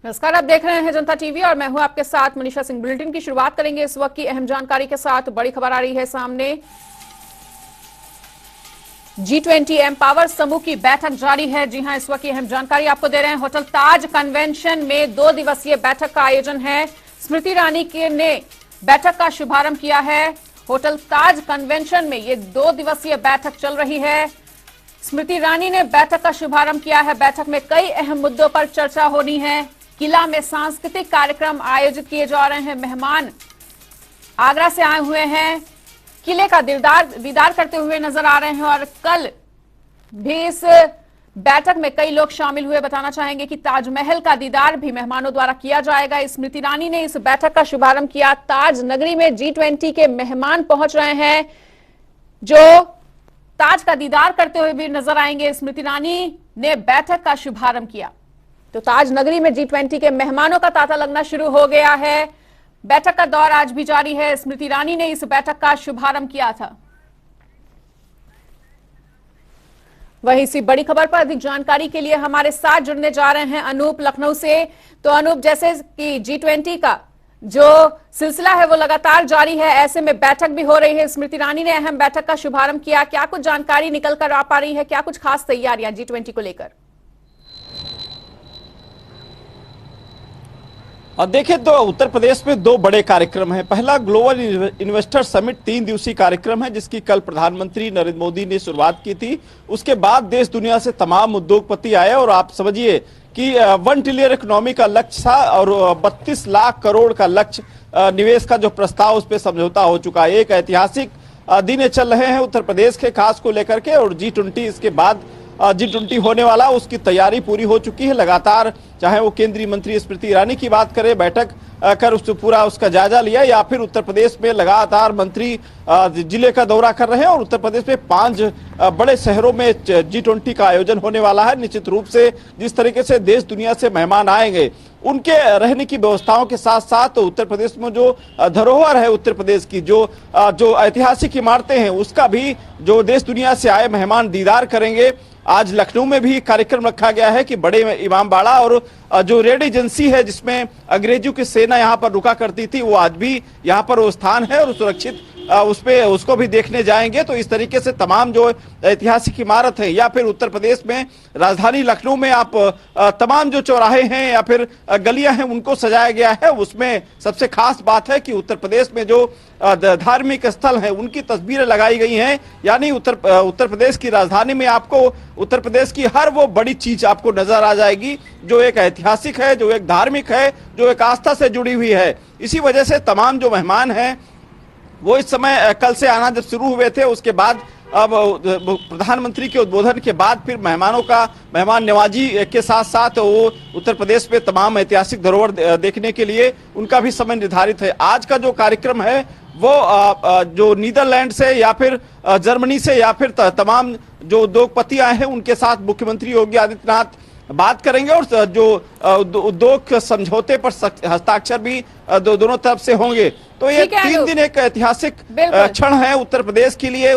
नमस्कार, आप देख रहे हैं जनता टीवी और मैं हूं आपके साथ मनीषा सिंह। बुलेटिन की शुरुआत करेंगे इस वक्त की अहम जानकारी के साथ। बड़ी खबर आ रही है सामने। G20 एम्पावर समूह की बैठक जारी है। जी हां, इस वक्त की अहम जानकारी आपको दे रहे हैं। होटल ताज कन्वेंशन में 2 दिवसीय बैठक का आयोजन है। स्मृति ईरानी ने बैठक का शुभारंभ किया है। होटल ताज कन्वेंशन में ये 2 दिवसीय बैठक चल रही है। स्मृति ईरानी ने बैठक का शुभारंभ किया है। बैठक में कई अहम मुद्दों पर चर्चा होनी है। किला में सांस्कृतिक कार्यक्रम आयोजित किए जा रहे हैं। मेहमान आगरा से आए हुए हैं, किले का दीदार करते हुए नजर आ रहे हैं और कल भी इस बैठक में कई लोग शामिल हुए। बताना चाहेंगे कि ताजमहल का दीदार भी मेहमानों द्वारा किया जाएगा। स्मृति ईरानी ने इस बैठक का शुभारंभ किया। ताज नगरी में G20 के मेहमान पहुंच रहे हैं जो ताज का दीदार करते हुए भी नजर आएंगे। स्मृति ईरानी ने बैठक का शुभारंभ किया तो ताज नगरी में G20 के मेहमानों का तांता लगना शुरू हो गया है। बैठक का दौर आज भी जारी है। स्मृति ईरानी ने इस बैठक का शुभारंभ किया था। वहीं इसी बड़ी खबर पर अधिक जानकारी के लिए हमारे साथ जुड़ने जा रहे हैं अनूप लखनऊ से। तो अनूप, जैसे कि G20 का जो सिलसिला है वो लगातार जारी है, ऐसे में बैठक भी हो रही है। स्मृति ईरानी ने अहम बैठक का शुभारंभ किया। क्या कुछ जानकारी निकल कर आ पा रही है? क्या कुछ खास तैयारियां G20 को लेकर? और देखें तो उत्तर प्रदेश में 2 बड़े कार्यक्रम हैं। पहला ग्लोबल इन्वेस्टर समिट 3 दिवसीय कार्यक्रम है जिसकी कल प्रधानमंत्री नरेंद्र मोदी ने शुरुआत की थी। उसके बाद देश दुनिया से तमाम उद्योगपति आए और आप समझिए कि 1 ट्रिलियन इकोनॉमी का लक्ष्य था और 32 लाख करोड़ का लक्ष्य निवेश का जो प्रस्ताव उस पर समझौता हो चुका है। एक ऐतिहासिक दिन चल रहे हैं उत्तर प्रदेश के खास को लेकर के और G20 इसके बाद G20 होने वाला उसकी तैयारी पूरी हो चुकी है। लगातार चाहे वो केंद्रीय मंत्री स्मृति ईरानी की बात करें, बैठक कर उससे पूरा उसका जायजा लिया, या फिर उत्तर प्रदेश में लगातार मंत्री जिले का दौरा कर रहे हैं और उत्तर प्रदेश में 5 बड़े शहरों में G20 का आयोजन होने वाला है। निश्चित रूप से जिस तरीके से देश दुनिया से मेहमान आएंगे उनके रहने की व्यवस्थाओं के साथ साथ उत्तर प्रदेश में जो धरोहर है उत्तर प्रदेश की जो ऐतिहासिक इमारतें हैं उसका भी जो देश दुनिया से आए मेहमान दीदार करेंगे। आज लखनऊ में भी कार्यक्रम रखा गया है कि बड़े इमामबाड़ा और जो रेड एजेंसी है जिसमें अंग्रेजों की सेना यहाँ पर रुका करती थी वो आज भी यहाँ पर वो स्थान है और सुरक्षित उसको भी देखने जाएंगे। तो इस तरीके से तमाम जो ऐतिहासिक इमारत है या फिर उत्तर प्रदेश में राजधानी लखनऊ में आप तमाम जो चौराहे हैं या फिर गलियां हैं उनको सजाया गया है। उसमें सबसे खास बात है कि उत्तर प्रदेश में जो धार्मिक स्थल है उनकी तस्वीरें लगाई गई हैं। यानी उत्तर प्रदेश की राजधानी में आपको उत्तर प्रदेश की हर वो बड़ी चीज आपको नजर आ जाएगी जो एक ऐतिहासिक है, जो एक धार्मिक है, जो एक आस्था से जुड़ी हुई है। इसी वजह से तमाम जो मेहमान हैं वो इस समय कल से आना जब शुरू हुए थे उसके बाद अब प्रधानमंत्री के उद्बोधन के बाद फिर मेहमान नवाजी के साथ साथ वो उत्तर प्रदेश में तमाम ऐतिहासिक धरोहर देखने के लिए उनका भी समय निर्धारित है। आज का जो कार्यक्रम है वो जो नीदरलैंड से या फिर जर्मनी से या फिर तमाम जो उद्योगपति आए हैं उनके साथ मुख्यमंत्री योगी आदित्यनाथ बात करेंगे और जो उद्योग समझौते पर हस्ताक्षर भी दोनों तरफ से होंगे। तो ये 3 दिन एक ऐतिहासिक क्षण है उत्तर प्रदेश के लिए।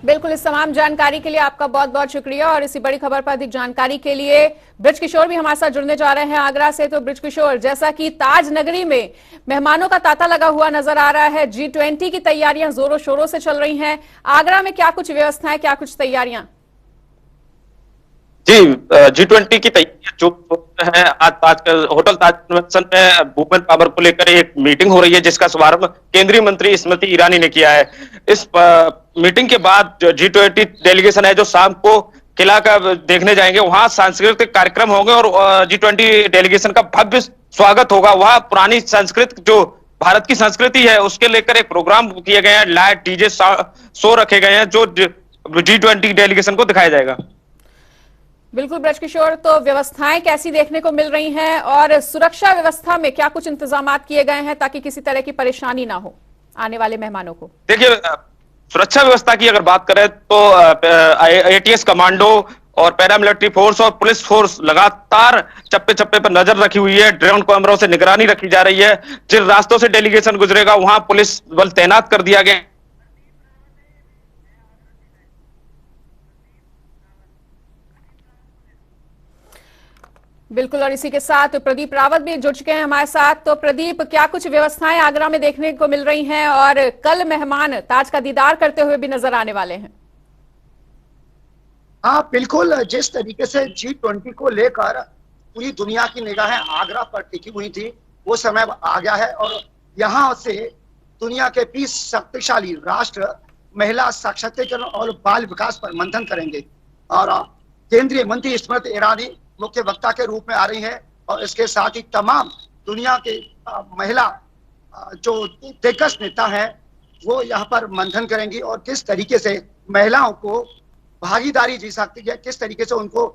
बिल्कुल, इस तमाम जानकारी के लिए आपका बहुत बहुत शुक्रिया। और इसी बड़ी खबर पर अधिक जानकारी के लिए ब्रिज किशोर भी हमारे साथ जुड़ने जा रहे हैं आगरा से। तो ब्रिज किशोर, जैसा कि ताज नगरी में मेहमानों का तांता लगा हुआ नजर आ रहा है, G20 की तैयारियां जोरों शोरों से चल रही हैं। आगरा में क्या कुछ व्यवस्थाएं, क्या कुछ तैयारियां? जी, G20 की तैयारी जो है आज होटल ताज कन्वेंशन में वुमेन पावर को लेकर एक मीटिंग हो रही है जिसका शुभारंभ केंद्रीय मंत्री स्मृति ईरानी ने किया है। इस मीटिंग के बाद G20 डेलीगेशन है जो शाम को किला का देखने जाएंगे, वहां सांस्कृतिक कार्यक्रम होंगे और G20 डेलीगेशन का भव्य स्वागत होगा। वहां पुरानी संस्कृति जो भारत की संस्कृति है उसके लेकर एक प्रोग्राम किए गए हैं, लाइट डीजे शो रखे गए हैं जो G20 डेलीगेशन को दिखाया जाएगा। बिल्कुल ब्रज किशोर, तो व्यवस्थाएं कैसी देखने को मिल रही हैं और सुरक्षा व्यवस्था में क्या कुछ इंतजाम किए गए हैं ताकि किसी तरह की परेशानी ना हो आने वाले मेहमानों को? देखिए, सुरक्षा व्यवस्था की अगर बात करें तो ATS कमांडो और पैरामिलिट्री फोर्स और पुलिस फोर्स लगातार चप्पे चप्पे पर नजर रखी हुई है। ड्रोन कैमरों से निगरानी रखी जा रही है। जिन रास्तों से डेलीगेशन गुजरेगा वहां पुलिस बल तैनात कर दिया गया। बिल्कुल, और इसी के साथ प्रदीप रावत भी जुड़ चुके हैं हमारे साथ। तो प्रदीप, क्या कुछ व्यवस्थाएं आगरा में देखने को मिल रही हैं और कल मेहमान ताज का दीदार करते हुए भी नजर आने वाले हैं? हाँ बिल्कुल, जिस तरीके से G20 को लेकर पूरी दुनिया की निगाहें आगरा पर टिकी हुई थी, वो समय आ गया है और यहाँ से दुनिया के 20 शक्तिशाली राष्ट्र महिला सशक्तिकरण और बाल विकास पर मंथन करेंगे। और केंद्रीय मंत्री स्मृति ईरानी मुख्य वक्ता के रूप में आ रही है और इसके साथ ही तमाम दुनिया के महिला जो दिग्गज नेता हैं वो यहाँ पर मंथन करेंगी और किस तरीके से महिलाओं को भागीदारी दी सकती है, किस तरीके से उनको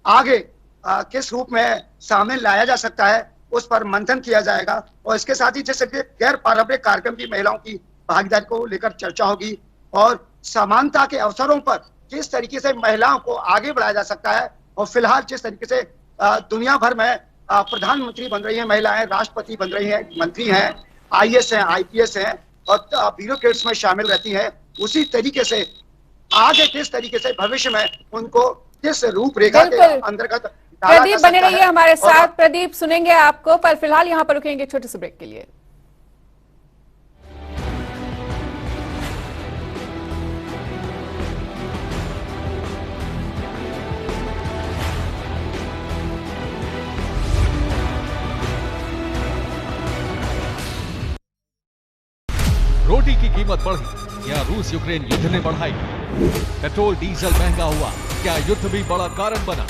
आगे किस रूप में शामिल लाया जा सकता है, उस पर मंथन किया जाएगा। और इसके साथ ही जैसे कि गैर पारंपरिक कार्यक्रम की महिलाओं की भागीदारी को लेकर चर्चा होगी और समानता के अवसरों पर किस तरीके से महिलाओं को आगे बढ़ाया जा सकता है। और फिलहाल जिस तरीके से दुनिया भर में प्रधानमंत्री बन रही है महिलाएं, राष्ट्रपति बन रही हैं, मंत्री हैं, IAS हैं, IPS हैं और ब्यूरोक्रेट्स में शामिल रहती हैं, उसी तरीके से आगे किस तरीके से भविष्य में उनको किस रूपरेखा के अंतर्गत प्रदीप बने रहिए हमारे साथ। प्रदीप, सुनेंगे आपको, पर फिलहाल यहाँ पर रुकेंगे छोटे से ब्रेक के लिए। रोटी की कीमत बढ़ी या रूस यूक्रेन युद्ध ने बढ़ाई? पेट्रोल डीजल महंगा हुआ, क्या युद्ध भी बड़ा कारण बना?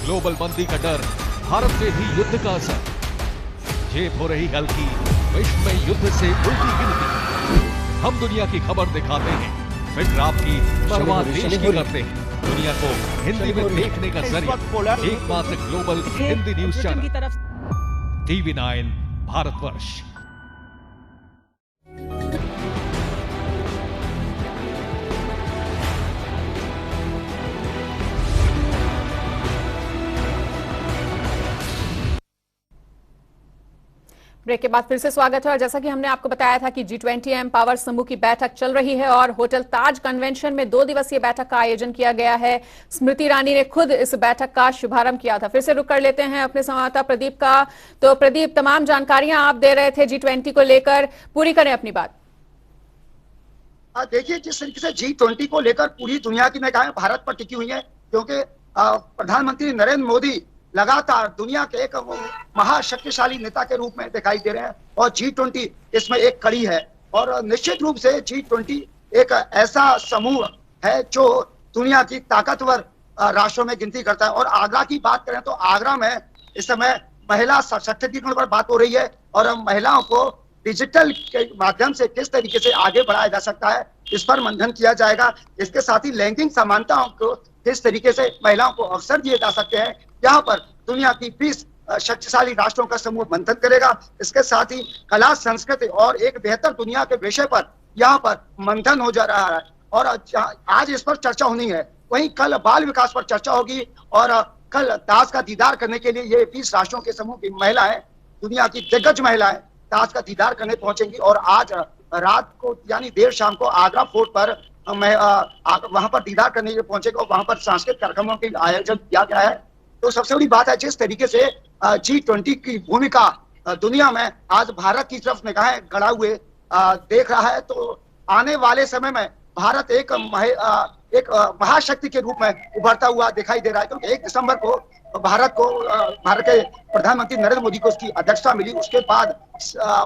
ग्लोबल मंदी का डर, भारत में भी युद्ध का असर, जेब हो रही हल्की, विश्व में युद्ध से उल्टी गिनती। हम दुनिया की खबर दिखाते हैं, फिक्र आपकी, शुरुआत देश की करते हैं। दुनिया को हिंदी में देखने का जरिया एकमात्र global Hindi news channel TV9 Bharatvarsh. Break के बाद फिर से स्वागत है। और जैसा कि हमने आपको बताया था कि G20 एम्पावर समूह की बैठक चल रही है और होटल ताज कन्वेंशन में 2 दिवसीय बैठक का आयोजन किया गया है। स्मृति ईरानी ने खुद इस बैठक का शुभारंभ किया था। फिर से रुक कर लेते हैं अपने संवाददाता प्रदीप का। तो प्रदीप, तमाम जानकारियां आप दे रहे थे G20 को लेकर, पूरी करें अपनी बात। देखिए, जिस तरीके से G20 को लेकर पूरी दुनिया की निगाहें भारत पर टिकी हुई है, क्योंकि प्रधानमंत्री नरेंद्र मोदी लगातार दुनिया के एक महाशक्तिशाली नेता के रूप में दिखाई दे रहे हैं और G20 इसमें एक कड़ी है। और निश्चित रूप से G20 एक ऐसा समूह है जो दुनिया की ताकतवर राष्ट्रों में गिनती करता है। और आगरा की बात करें तो आगरा में इस समय महिला सशक्तिकरण पर बात हो रही है और महिलाओं को डिजिटल के माध्यम से किस तरीके से आगे बढ़ाया जा सकता है, इस पर मंथन किया जाएगा। इसके साथ ही लैंगिक समानताओं को किस तरीके से महिलाओं को अवसर दिए जा सकते हैं, यहाँ पर दुनिया की 20 शक्तिशाली राष्ट्रों का समूह मंथन करेगा। इसके साथ ही कला, संस्कृति और एक बेहतर दुनिया के विषय पर यहाँ पर मंथन हो जा रहा है और आज इस पर चर्चा होनी है। वहीं कल बाल विकास पर चर्चा होगी और कल ताज का दीदार करने के लिए ये 20 राष्ट्रों के समूह की महिलाएं, दुनिया की दिग्गज महिलाएं ताज का दीदार करने पहुंचेंगी और आज रात को यानी देर शाम को आगरा फोर्ट पर वहां पर दीदार करने के लिए पहुंचेगा और वहां पर सांस्कृतिक कार्यक्रमों के आयोजन किया गया है। तो सबसे बड़ी बात है, जिस तरीके से G20 की भूमिका दुनिया में आज भारत की तरफ निगाहें गड़ा हुए देख रहा है, तो आने वाले समय में भारत एक महाशक्ति के रूप में उभरता हुआ दिखाई दे रहा है। क्योंकि 1 दिसंबर को भारत के प्रधानमंत्री नरेंद्र मोदी को उसकी अध्यक्षता मिली, उसके बाद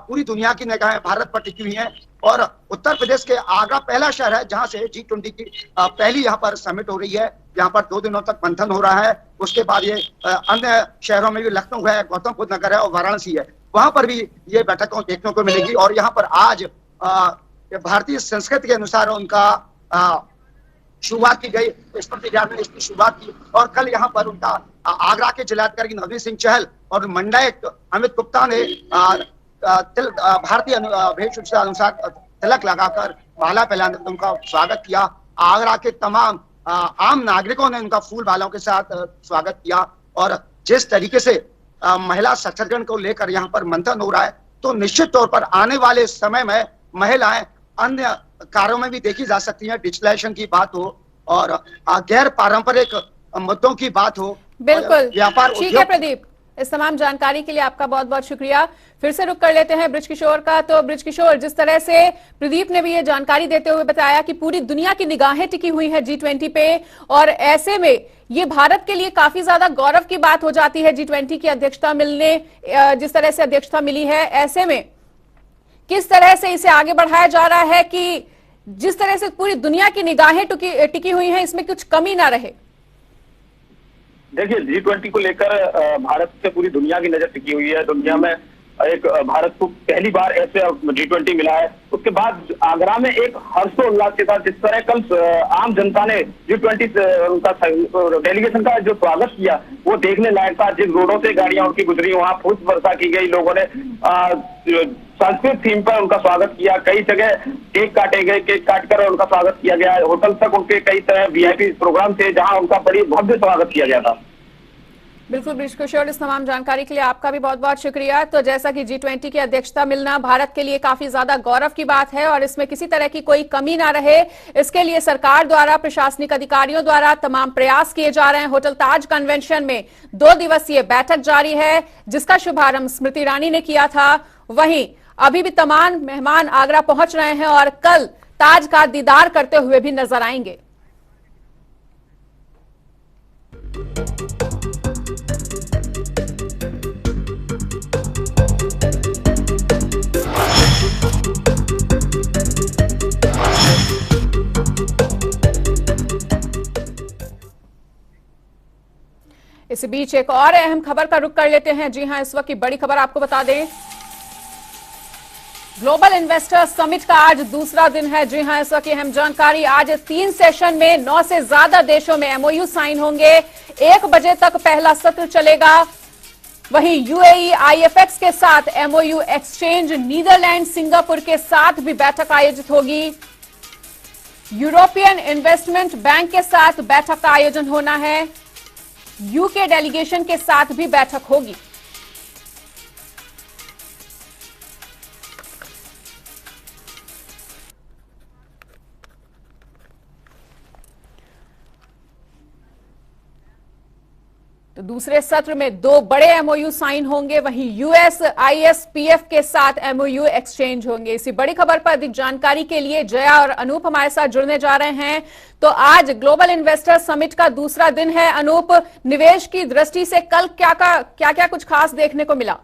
पूरी दुनिया की निगाहें भारत पर टिकी हुई हैं और उत्तर प्रदेश के आगरा पहला शहर है जहां से G20 की पहली यहाँ पर समिट हो रही है। यहाँ पर 2 दिनों तक मंथन हो रहा है। उसके बाद ये अन्य शहरों में भी लखनऊ है, गौतम बुद्ध नगर है और वाराणसी है, वहां पर भी ये बैठकों देखने को मिलेगी। और यहाँ पर आज भारतीय संस्कृति के अनुसार उनका शुरुआत की गई, स्मृति ईरानी ने इसकी शुरुआत की और कल यहाँ पर उनका आगरा के जिलाधिकारी नवनीत सिंह चहल और मंडलायुक्त अमित गुप्ता ने भारतीय वेशभूषा अनुसार तिलक लगाकर माला पहनाकर उनका स्वागत किया। आगरा के तमाम आम नागरिकों ने उनका फूल मालाओं के साथ स्वागत किया। और जिस तरीके से महिला सशक्तिकरण को लेकर यहाँ पर मंथन हो रहा है, तो निश्चित तौर पर आने वाले समय में महिलाएं अन्य कार्यों में भी देखी जा सकती हैं। डिजिटलाइजेशन की बात हो और गैर पारंपरिक मुद्दों की बात हो, बिल्कुल, व्यापार ठीक है प्रदीप, इस तमाम जानकारी के लिए आपका बहुत बहुत शुक्रिया। फिर से रुक कर लेते हैं बृजकिशोर का। तो बृजकिशोर, जिस तरह से प्रदीप ने भी ये जानकारी देते हुए बताया कि पूरी दुनिया की निगाहें टिकी हुई है G20 पे, और ऐसे में ये भारत के लिए काफी ज्यादा गौरव की बात हो जाती है G20 की अध्यक्षता मिलने, जिस तरह से अध्यक्षता मिली है। ऐसे में किस तरह से इसे आगे बढ़ाया जा रहा है कि जिस तरह से पूरी दुनिया की निगाहें टिकी हुई हैं, इसमें कुछ कमी ना रहे? देखिए, G20 को लेकर भारत से पूरी दुनिया की नजर टिकी हुई है। दुनिया में एक भारत को पहली बार ऐसे G20 मिला है। उसके बाद आगरा में एक हर्षोल्लास के साथ जिस तरह कल आम जनता ने G20 उनका डेलीगेशन का जो स्वागत किया, वो देखने लायक था। जिस रोडों से गाड़ियां उनकी गुजरी, वहां पुष्प वर्षा की गई, लोगों ने सांस्कृतिक थीम पर उनका स्वागत किया। कई जगह केक काटे गए, केक काटकर उनका स्वागत किया गया। होटल तक उनके कई तरह VIP प्रोग्राम थे, जहां उनका बड़ी भव्य स्वागत किया गया था। बिल्कुल बृजकिशोर, इस तमाम जानकारी के लिए आपका भी बहुत बहुत शुक्रिया। तो जैसा कि G20 की अध्यक्षता मिलना भारत के लिए काफी ज्यादा गौरव की बात है, और इसमें किसी तरह की कोई कमी ना रहे, इसके लिए सरकार द्वारा, प्रशासनिक अधिकारियों द्वारा तमाम प्रयास किए जा रहे हैं। होटल ताज कन्वेंशन में 2 दिवसीय बैठक जारी है, जिसका शुभारंभ स्मृति ईरानी ने किया था। वहीं अभी भी तमाम मेहमान आगरा पहुंच रहे हैं और कल ताज का दीदार करते हुए भी नजर आएंगे। इस बीच एक और अहम खबर का रुख कर लेते हैं। जी हां, इस वक्त की बड़ी खबर आपको बता दें, ग्लोबल इन्वेस्टर समिट का आज दूसरा दिन है। जी हां, इस वक्त की अहम जानकारी, आज 3 सेशन में 9 से ज्यादा देशों में MOU साइन होंगे। 1 बजे तक पहला सत्र चलेगा। वहीं UAE IFX के साथ MOU एक्सचेंज, नीदरलैंड, सिंगापुर के साथ भी बैठक आयोजित होगी। यूरोपियन इन्वेस्टमेंट बैंक के साथ बैठक का आयोजन होना है। UK डेलीगेशन के साथ भी बैठक होगी। तो दूसरे सत्र में 2 बड़े MOU साइन होंगे। वहीं US ISPF के साथ MOU एक्सचेंज होंगे। इसी बड़ी खबर पर अधिक जानकारी के लिए जया और अनूप हमारे साथ जुड़ने जा रहे हैं। तो आज ग्लोबल इन्वेस्टर समिट का दूसरा दिन है। अनूप, निवेश की दृष्टि से कल क्या कुछ खास देखने को मिला?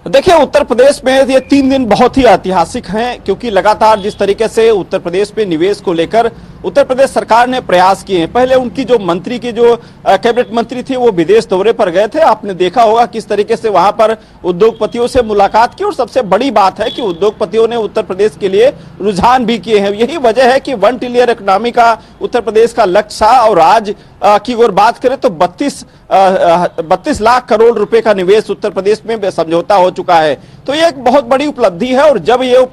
देखिए, उत्तर प्रदेश में ये 3 दिन बहुत ही ऐतिहासिक हैं, क्योंकि लगातार जिस तरीके से उत्तर प्रदेश में निवेश को लेकर उत्तर प्रदेश सरकार ने प्रयास किए हैं। पहले उनकी जो मंत्री की जो कैबिनेट मंत्री थी, वो विदेश दौरे पर गए थे। आपने देखा होगा किस तरीके से वहां पर उद्योगपतियों से मुलाकात की, और सबसे बड़ी बात है कि उद्योगपतियों ने उत्तर प्रदेश के लिए रुझान भी किए हैं। यही वजह है कि 1 ट्रिलियन इकोनॉमी का उत्तर प्रदेश का लक्ष्य था, और आज की अगर बात करें तो 32 लाख करोड़ रुपए का निवेश उत्तर प्रदेश में समझौता हो चुका है। तो ये एक बहुत बड़ी उपलब्धि है, और जब ये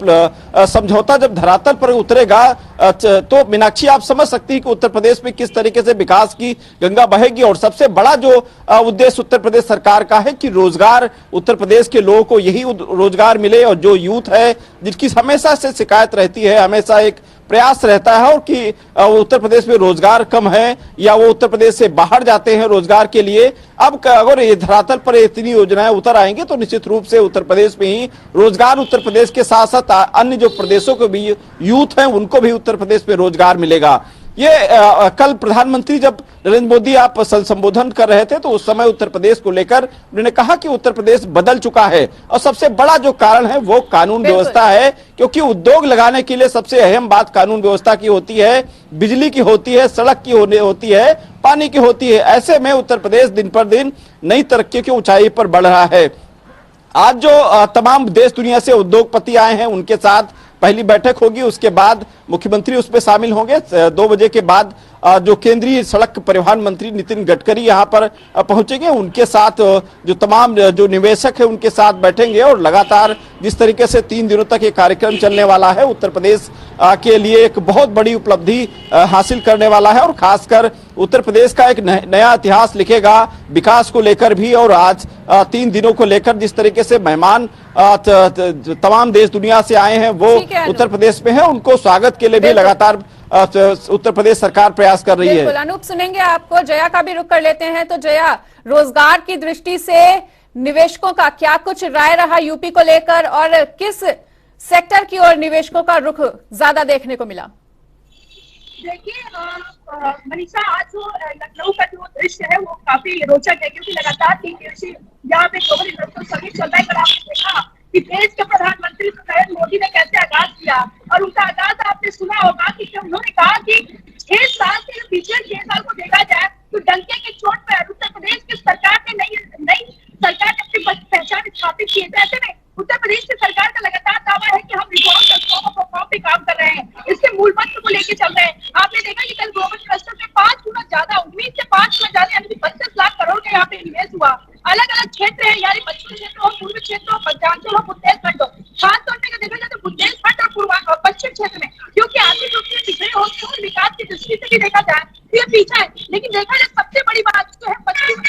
समझौता जब धरातल पर उतरेगा तो मीनाक्षी, आप समझ सकती हैं कि उत्तर प्रदेश में किस तरीके से विकास की गंगा बहेगी। और सबसे बड़ा जो उद्देश्य उत्तर प्रदेश सरकार का है कि रोजगार उत्तर प्रदेश के लोगों को यही रोजगार मिले, और जो यूथ है जिसकी हमेशा से शिकायत रहती है, हमेशा एक प्रयास रहता है और कि उत्तर प्रदेश में रोजगार कम है या वो उत्तर प्रदेश से बाहर जाते हैं रोजगार के लिए। अब अगर ये धरातल पर इतनी योजनाएं उतर आएंगी तो निश्चित रूप से उत्तर प्रदेश में ही रोजगार, उत्तर प्रदेश के साथ साथ अन्य जो प्रदेशों के भी यूथ हैं उनको भी उत्तर प्रदेश में रोजगार मिलेगा। ये कल प्रधानमंत्री जब नरेंद्र मोदी आप संबोधन कर रहे थे तो उस समय उत्तर प्रदेश को लेकर उन्होंने कहा कि उत्तर प्रदेश बदल चुका है, और सबसे बड़ा जो कारण है वो कानून व्यवस्था है, क्योंकि उद्योग लगाने के लिए सबसे अहम बात कानून व्यवस्था की होती है, बिजली की होती है, सड़क की होती है, पानी की होती है। ऐसे में उत्तर प्रदेश दिन पर दिन नई तरक्की की ऊंचाई पर बढ़ रहा है। आज जो तमाम देश दुनिया से उद्योगपति आए हैं उनके साथ पहली बैठक होगी, उसके बाद मुख्यमंत्री उसमें शामिल होंगे। 2 बजे के बाद जो केंद्रीय सड़क परिवहन मंत्री नितिन गडकरी यहां पर पहुंचेंगे, उनके साथ जो तमाम जो निवेशक है उनके साथ बैठेंगे। और लगातार जिस तरीके से 3 दिनों तक ये कार्यक्रम चलने वाला है, उत्तर प्रदेश के लिए एक बहुत बड़ी उपलब्धि हासिल करने वाला है, और खासकर उत्तर प्रदेश का एक नया इतिहास लिखेगा विकास को लेकर भी। और आज 3 दिनों को लेकर जिस तरीके से मेहमान तमाम देश दुनिया से आए हैं वो उत्तर प्रदेश में है, उनको स्वागत के लिए भी लगातार उत्तर प्रदेश सरकार प्रयास कर रही है। बिल्कुल अनूप, सुनेंगे आपको। जया का भी रुख कर लेते हैं। तो जया, रोजगार की दृष्टि से निवेशकों का क्या कुछ राय रहा यूपी को लेकर, और किस सेक्टर की ओर निवेशकों का रुख ज्यादा देखने को मिला? देखिए मनीषा, आज जो लखनऊ का जो दृश्य है वो काफी रोचक है, क्योंकि लगातार 3 दिवसीय यहाँ पे ग्लोबल इन्वेस्टर समिट चल रहा है। आपने देखा कि देश के प्रधानमंत्री नरेंद्र मोदी ने कैसे आगाज किया, और उनका आगाज आपने सुना होगा कि उन्होंने कहा कि 6 साल के पिछले 6 साल को देखा जाए तो डंके के चोट पर उत्तर प्रदेश की सरकार ने नई सरकार ने अपनी पहचान स्थापित की है। ऐसे में उत्तर प्रदेश की सरकार का लगातार दावा है कि हम रिफॉर्म पे काम कर रहे हैं, इसके मूल मंत्र को लेकर चल रहे हैं। आपने देखा कि कल ग्लोबल इन्वेस्टर में 5 गुना ज्यादा, उम्मीद से 5 गुना ज्यादा, यानी 25 लाख करोड़ का यहाँ पे निवेश हुआ। अलग अलग क्षेत्र है, यानी पश्चिमी क्षेत्र हो, पूर्वी क्षेत्र हो, मध्यांचल हो, बुंदेलखंड हो। खासतौर पर देखा जाए तो बुंदेलखंड और पश्चिम क्षेत्र में, क्योंकि आर्थिक रूप से पिछड़े होते हैं, विकास की दृष्टि से भी देखा जाए तो ये पीछा है। लेकिन देखा जाए सबसे बड़ी बात जो है पश्चिम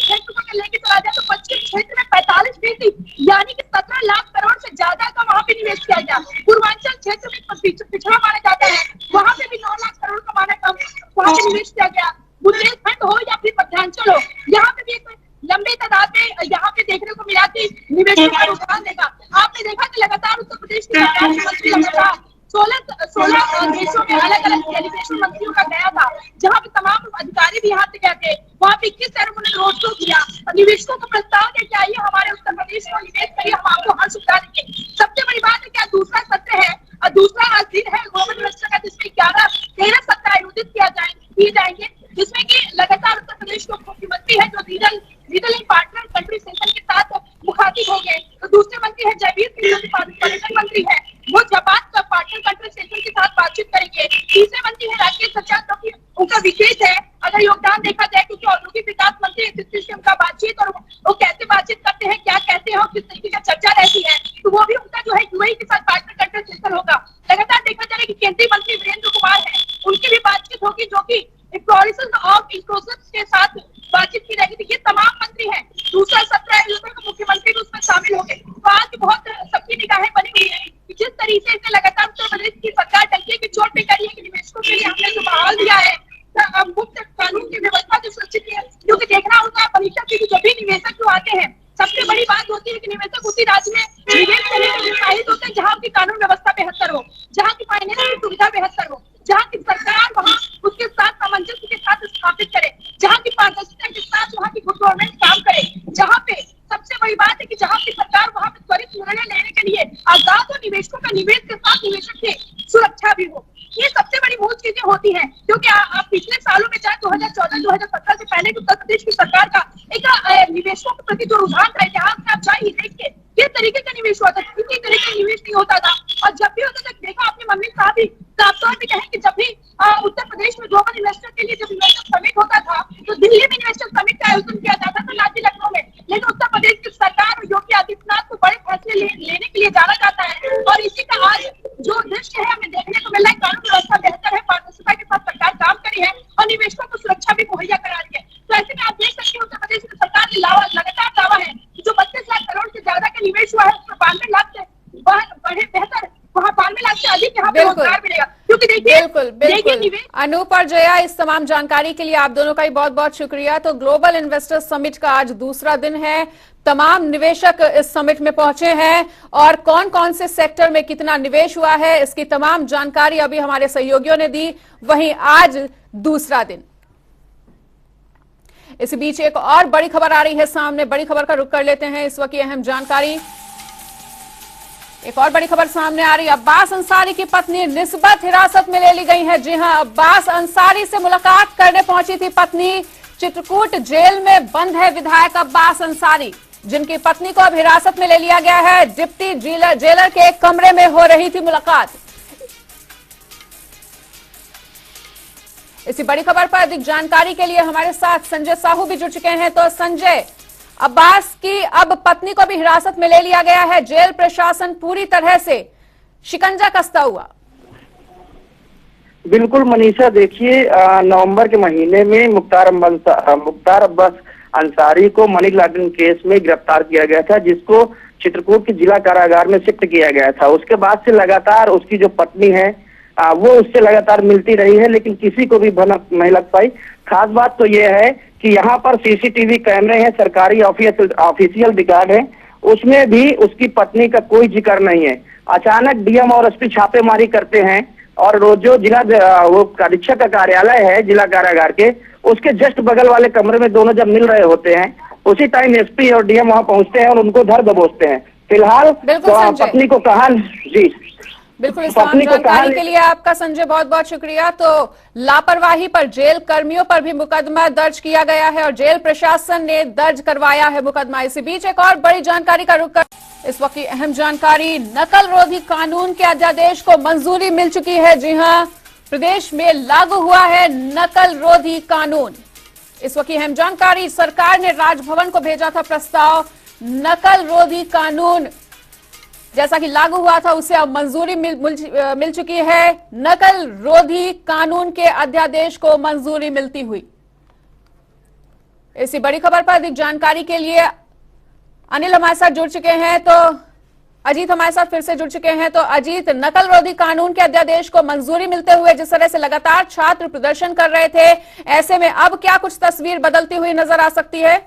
क्षेत्र को लेकर चला जाए तो पश्चिम क्षेत्र में 45%, यानी कि 17 लाख करोड़ से ज्यादा का वहाँ पे निवेश किया गया। पूर्वांचल क्षेत्र में पिछड़ा माना जाता है, वहाँ पे भी 9 लाख करोड़ का वहाँ पे निवेश किया गया। बुंदेलखंड हो या फिर मध्यांचल हो, यहाँ पे भी लंबे तादाद में यहाँ पे देखने को मिला कि निवेशकों का रुझान देखा। आपने देखा कि लगातार उत्तर प्रदेश की सरकार के मंत्री लगातार 16 देशों में अलग अलग डेलीगेशन मंत्रियों का गया था, जहाँ पे तमाम अधिकारी भी यहाँ से गए थे। वहाँ पे 21 शहरों में रोड शो किया और निवेशकों को प्रस्ताव दे के आइए हमारे उत्तर प्रदेश में निवेश करिए, हम आपको हर सुविधा देंगे। सबसे बड़ी बात है क्या दूसरा सत्र है और दूसरा आज दिन है ग्लोबल इन्वेस्टर का, जिसमें 13 सत्र आयोजित किए जाएंगे, जिसमें की लगातार उत्तर प्रदेश के मुख्यमंत्री है जो रीजनल पार्टनर कंट्री सेशन के साथ मुखातिब हो गए। तो दूसरे मंत्री है जयवीर सिंह, पर्यटन मंत्री है, वो जापान का पार्टनर कंट्री सेशन के साथ बातचीत करेंगे। तीसरे मंत्री है राकेश सचान, जो कि उनका विशेष है अगर योगदान देखा जाए, क्योंकि औद्योगिक विकास मंत्री है, से उनका बातचीत और वो कैसे बातचीत करते हैं, क्या कहते हैं और किस तरीके का चर्चा रहती है, तो वो भी उनका जो है यूएई के साथ पार्टनर कंट्री सेशन होगा। लगातार देखा जाए कि केंद्रीय मंत्री वीरेंद्र कुमार है, उनकी भी बातचीत होगी, जो की के साथ बातचीत की जाएगी। ये तमाम मंत्री हैं, दूसरा सत्र आयोजन का मुख्यमंत्री भी उसमें शामिल हो गए। तो आज बहुत सबकी निगाहें बनी हुई है कि जिस तरीके से लगातार उत्तर प्रदेश की सरकार डंके की चोट पे करी है कि निवेशकों के लिए हमने जो माहौल दिया है, मुक्त कानून की व्यवस्था जो सुरक्षित है, क्योंकि देखना होगा परीक्षा की जो भी निवेशक जो आते हैं, सबसे बड़ी बात होती है कि निवेशक उसी राज्य में निवेश करने के लिए उत्साहित होते हैं जहाँ की कानून व्यवस्था बेहतर हो, जहाँ की फाइनेंस की सुविधा बेहतर हो, जहाँ की सरकार वहाँ उसके साथ सामंजस्य के साथ स्थापित करे, जहाँ की पारदर्शिता के साथ वहाँ की गुड गवर्नेंस काम करे, जहाँ पे सबसे बड़ी बात है कि जहाँ की सरकार वहाँ पे त्वरित निर्णय लेने के लिए आजाद हो, निवेशकों का निवेश के साथ निवेशक की सुरक्षा भी हो। ये सबसे बड़ी मूल चीजें होती हैं, क्योंकि आप पिछले सालों में चाहे 2014-2017 से पहले उत्तर प्रदेश की सरकार का एक निवेशकों के प्रति जो रुझान था, इतिहास में आप जाइए देखिए किस तरीके का निवेश हुआ था, किसी तरीके का निवेश नहीं होता था। और जब भी होता था, देखा आपने मंत्री साहब भी साफ तौर पर कहें कि जब भी उत्तर प्रदेश में ग्लोबल इन्वेस्टर के लिए जब इन्वेस्टर समिट होता था तो दिल्ली में इन्वेस्टर समिट का आयोजन किया जाता था, राज्य लखनऊ में। लेकिन उत्तर प्रदेश की सरकार और योगी आदित्यनाथ को बड़े फैसले लेने के लिए जाना जाता है, और इसी का आज जो दृश्य है हमें देखने को मिल रहा है। कानून व्यवस्था बेहतर है, पारदर्शिता के साथ सरकार काम करी है और निवेशकों को सुरक्षा भी मुहैया करा रही है। तो ऐसे में आप देख सकते हैं उत्तर प्रदेश की सरकार की लगातार दावा है कि जो 32 लाख करोड़ से ज्यादा का निवेश हुआ है, उसमें 92 लाख से बढ़े बेहतर, वहाँ 92 लाख से अधिक यहाँ पे रोजगार मिलेगा। क्योंकि देखिए बिल्कुल अनूप और जया, इस तमाम जानकारी के लिए आप दोनों का ही बहुत बहुत शुक्रिया। तो ग्लोबल इन्वेस्टर समिट का आज दूसरा दिन है, तमाम निवेशक इस समिट में पहुंचे हैं और कौन कौन से सेक्टर में कितना निवेश हुआ है इसकी तमाम जानकारी अभी हमारे सहयोगियों ने दी। वहीं आज दूसरा दिन, इसी बीच एक और बड़ी खबर आ रही है सामने, बड़ी खबर का रुख कर लेते हैं इस वक्त की अहम जानकारी। एक और बड़ी खबर सामने आ रही है, अब्बास अंसारी की पत्नी निस्बत हिरासत में ले ली गई है। जी हां, अब्बास अंसारी से मुलाकात करने पहुंची थी पत्नी। चित्रकूट जेल में बंद है विधायक अब्बास अंसारी, जिनकी पत्नी को अब हिरासत में ले लिया गया है। डिप्टी जेलर के एक कमरे में हो रही थी मुलाकात। इसी बड़ी खबर पर अधिक जानकारी के लिए हमारे साथ संजय साहू भी जुड़ चुके हैं। तो संजय, अब्बास की अब पत्नी को भी हिरासत में ले लिया गया है, जेल प्रशासन पूरी तरह से शिकंजा कसता हुआ। बिल्कुल मनीषा, देखिए नवंबर के महीने में मुख्तार अब्बास अंसारी को मनी लॉन्ड्रिंग केस में गिरफ्तार किया गया था, जिसको चित्रकूट के जिला कारागार में शिफ्ट किया गया था। उसके बाद से लगातार उसकी जो पत्नी है वो उससे लगातार मिलती रही है, लेकिन किसी को भी भनक नहीं लग पाई। खास बात तो ये है कि यहाँ पर सीसीटीवी कैमरे हैं, सरकारी ऑफिशियल रिकॉर्ड है, उसमें भी उसकी पत्नी का कोई जिक्र नहीं है। अचानक डीएम और एसपी छापेमारी करते हैं और जो जिला वो अधीक्षक का कार्यालय है जिला कारागार के, उसके जस्ट बगल वाले कमरे में दोनों जब मिल रहे होते हैं, उसी टाइम एसपी और डीएम वहां पहुंचते हैं और उनको धर दबोचते हैं। फिलहाल पत्नी को कहा जी बिल्कुल, इस तमाम जानकारी के लिए आपका संजय बहुत बहुत शुक्रिया। तो लापरवाही पर जेल कर्मियों पर भी मुकदमा दर्ज किया गया है और जेल प्रशासन ने दर्ज करवाया है मुकदमा। इसी बीच एक और बड़ी जानकारी का रुख कर इस वक्त की अहम जानकारी, नकल रोधी कानून के अध्यादेश को मंजूरी मिल चुकी है। जी हां, प्रदेश में लागू हुआ है नकल रोधी कानून। इस वक्त की अहम जानकारी, सरकार ने राजभवन को भेजा था प्रस्ताव, नकल रोधी कानून जैसा कि लागू हुआ था उसे अब मंजूरी मिल चुकी है। नकल रोधी कानून के अध्यादेश को मंजूरी मिलती हुई। इसी बड़ी खबर पर अधिक जानकारी के लिए अनिल हमारे साथ जुड़ चुके हैं, तो अजीत हमारे साथ फिर से जुड़ चुके हैं। तो अजीत, नकल रोधी कानून के अध्यादेश को मंजूरी मिलते हुए जिस तरह से लगातार छात्र प्रदर्शन कर रहे थे, ऐसे में अब क्या कुछ तस्वीर बदलती हुई नजर आ सकती है?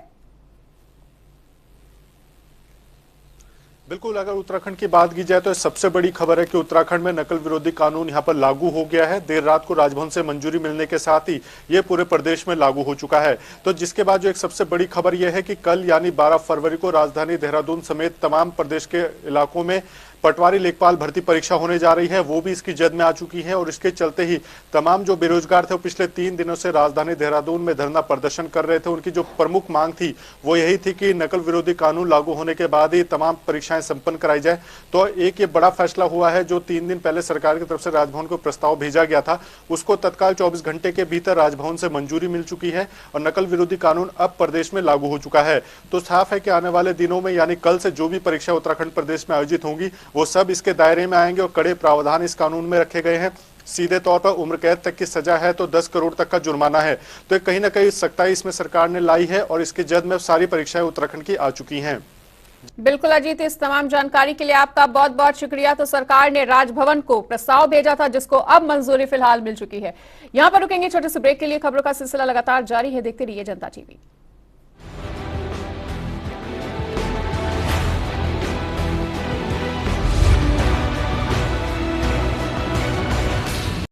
बिल्कुल, अगर उत्तराखंड की बात की जाए तो सबसे बड़ी खबर है कि उत्तराखंड में नकल विरोधी कानून यहां पर लागू हो गया है। देर रात को राजभवन से मंजूरी मिलने के साथ ही ये पूरे प्रदेश में लागू हो चुका है। तो जिसके बाद जो एक सबसे बड़ी खबर यह है कि कल यानी 12 फरवरी को राजधानी देहरादून समेत तमाम प्रदेश के इलाकों में पटवारी लेखपाल भर्ती परीक्षा होने जा रही है, वो भी इसकी जद में आ चुकी है। और इसके चलते ही तमाम जो बेरोजगार थे वो पिछले 3 दिनों से राजधानी देहरादून में धरना प्रदर्शन कर रहे थे। उनकी जो प्रमुख मांग थी वो यही थी कि नकल विरोधी कानून लागू होने के बाद ही तमाम परीक्षाएं संपन्न कराई जाए। तो एक ये बड़ा फैसला हुआ है, जो 3 दिन पहले सरकार की तरफ से राजभवन को प्रस्ताव भेजा गया था, उसको तत्काल 24 घंटे के भीतर राजभवन से मंजूरी मिल चुकी है और नकल विरोधी कानून अब प्रदेश में लागू हो चुका है। तो साफ है कि आने वाले दिनों में यानी कल से जो भी परीक्षा उत्तराखंड प्रदेश में आयोजित होंगी वो सब इसके दायरे में आएंगे और कड़े प्रावधान इस कानून में रखे गए हैं। सीधे तौर पर उम्र कैद तक की सजा है तो 10 करोड़ तक का जुर्माना है। तो कहीं ना कहीं सख्ताई इसमें सरकार ने लाई है और इसके जद में सारी परीक्षाएं उत्तराखंड की आ चुकी हैं। बिल्कुल अजीत, इस तमाम जानकारी के लिए आपका बहुत बहुत शुक्रिया। तो सरकार ने राजभवन को प्रस्ताव भेजा था जिसको अब मंजूरी फिलहाल मिल चुकी है। यहां पर रुकेंगे छोटे से ब्रेक के लिए। खबरों का सिलसिला लगातार जारी है, देखते रहिए जनता टीवी।